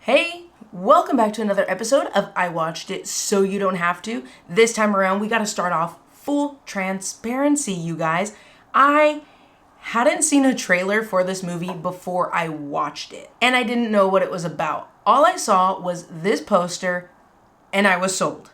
Hey, welcome back to another episode of I Watched It So You Don't Have To. This time around, we got to start off full transparency, you guys. I hadn't seen a trailer for this movie before I watched it, and I didn't know what it was about. All I saw was this poster, and I was sold.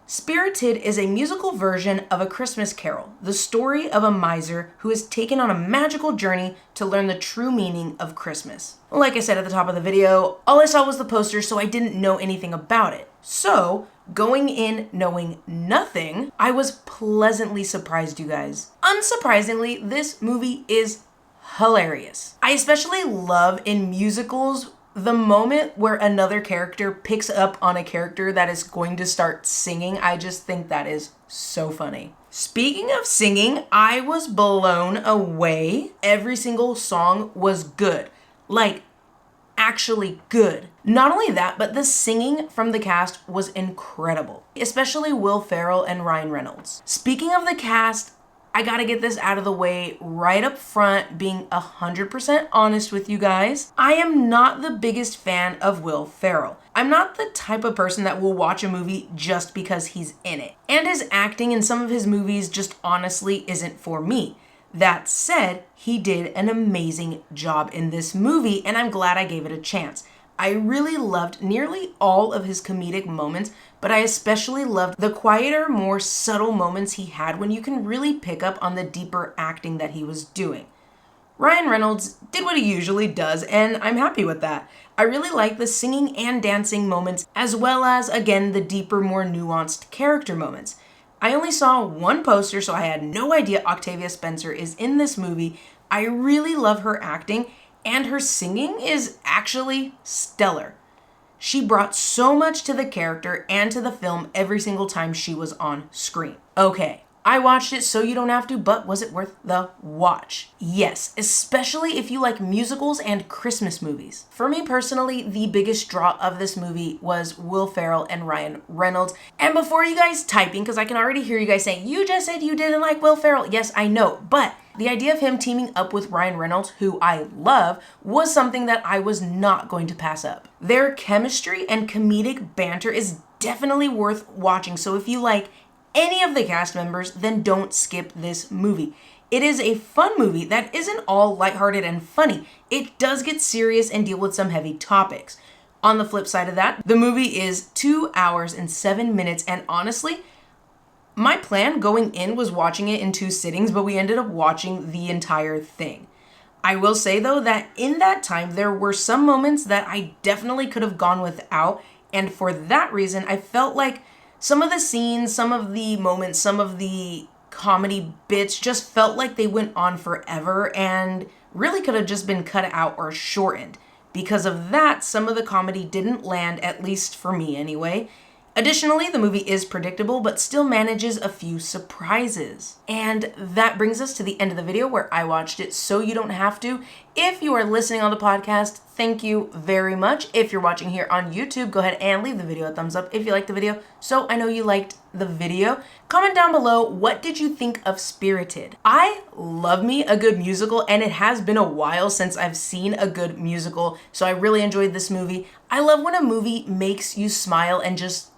Spirited is a musical version of A Christmas Carol, the story of a miser who is taken on a magical journey to learn the true meaning of Christmas. Like I said at the top of the video, all I saw was the poster, so I didn't know anything about it. So, going in knowing nothing, I was pleasantly surprised, you guys. Unsurprisingly, this movie is hilarious. I especially love in musicals the moment where another character picks up on a character that is going to start singing. I just think that is so funny. Speaking of singing, I was blown away. Every single song was good. Like, actually good. Not only that, but the singing from the cast was incredible, especially Will Ferrell and Ryan Reynolds. Speaking of the cast, I gotta get this out of the way right up front, being 100% honest with you guys. I am not the biggest fan of Will Ferrell. I'm not the type of person that will watch a movie just because he's in it. And his acting in some of his movies just honestly isn't for me. That said, he did an amazing job in this movie, and I'm glad I gave it a chance. I really loved nearly all of his comedic moments, but I especially loved the quieter, more subtle moments he had when you can really pick up on the deeper acting that he was doing. Ryan Reynolds did what he usually does, and I'm happy with that. I really like the singing and dancing moments, as well as, again, the deeper, more nuanced character moments. I only saw one poster, so I had no idea Octavia Spencer is in this movie. I really love her acting, and her singing is actually stellar. She brought so much to the character and to the film every single time she was on screen. Okay, I watched it so you don't have to, but was it worth the watch? Yes, especially if you like musicals and Christmas movies. For me personally, the biggest draw of this movie was Will Ferrell and Ryan Reynolds. And before you guys typing, because I can already hear you guys saying, you just said you didn't like Will Ferrell. Yes, I know, but the idea of him teaming up with Ryan Reynolds, who I love, was something that I was not going to pass up. Their chemistry and comedic banter is definitely worth watching, so if you like any of the cast members, then don't skip this movie. It is a fun movie that isn't all lighthearted and funny. It does get serious and deal with some heavy topics. On the flip side of that, the movie is 2 hours and 7 minutes, and honestly, my plan going in was watching it in 2 sittings, but we ended up watching the entire thing. I will say though that in that time, there were some moments that I definitely could have gone without, and for that reason, I felt like some of the scenes, some of the moments, some of the comedy bits just felt like they went on forever and really could have just been cut out or shortened. Because of that, some of the comedy didn't land, at least for me anyway. Additionally, the movie is predictable, but still manages a few surprises. And that brings us to the end of the video where I watched it so you don't have to. If you are listening on the podcast, thank you very much. If you're watching here on YouTube, go ahead and leave the video a thumbs up if you liked the video, so I know you liked the video. Comment down below, what did you think of Spirited? I love me a good musical, and it has been a while since I've seen a good musical, so I really enjoyed this movie. I love when a movie makes you smile and just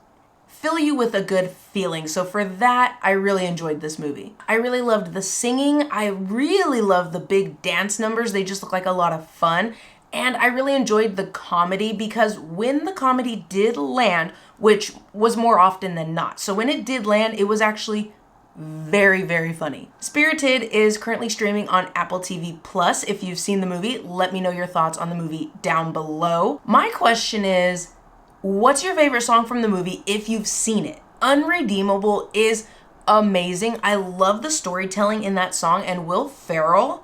fill you with a good feeling. So for that, I really enjoyed this movie. I really loved the singing. I really loved the big dance numbers. They just look like a lot of fun. And I really enjoyed the comedy because when the comedy did land, which was more often than not, so when it did land, it was actually very, very funny. Spirited is currently streaming on Apple TV Plus. If you've seen the movie, let me know your thoughts on the movie down below. My question is, what's your favorite song from the movie if you've seen it? Unredeemable is amazing. I love the storytelling in that song, and Will Ferrell,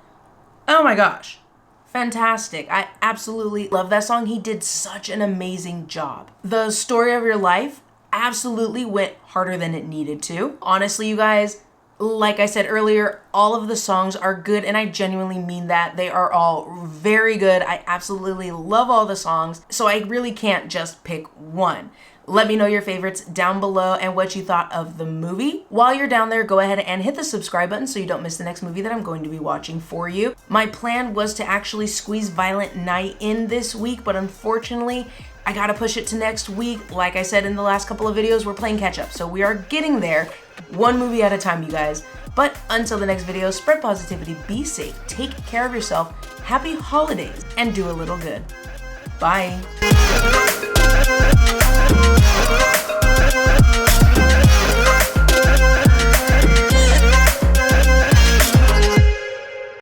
oh my gosh, fantastic. I absolutely love that song. He did such an amazing job. The Story of Your Life absolutely went harder than it needed to. Honestly, you guys, like I said earlier, all of the songs are good, and I genuinely mean that. They are all very good. I absolutely love all the songs, so I really can't just pick one. Let me know your favorites down below and what you thought of the movie. While you're down there, go ahead and hit the subscribe button so you don't miss the next movie that I'm going to be watching for you. My plan was to actually squeeze Violent Night in this week, but unfortunately, I gotta push it to next week. Like I said in the last couple of videos, we're playing catch up, so we are getting there, one movie at a time, you guys. But until the next video, spread positivity, be safe, take care of yourself, happy holidays, and do a little good. Bye.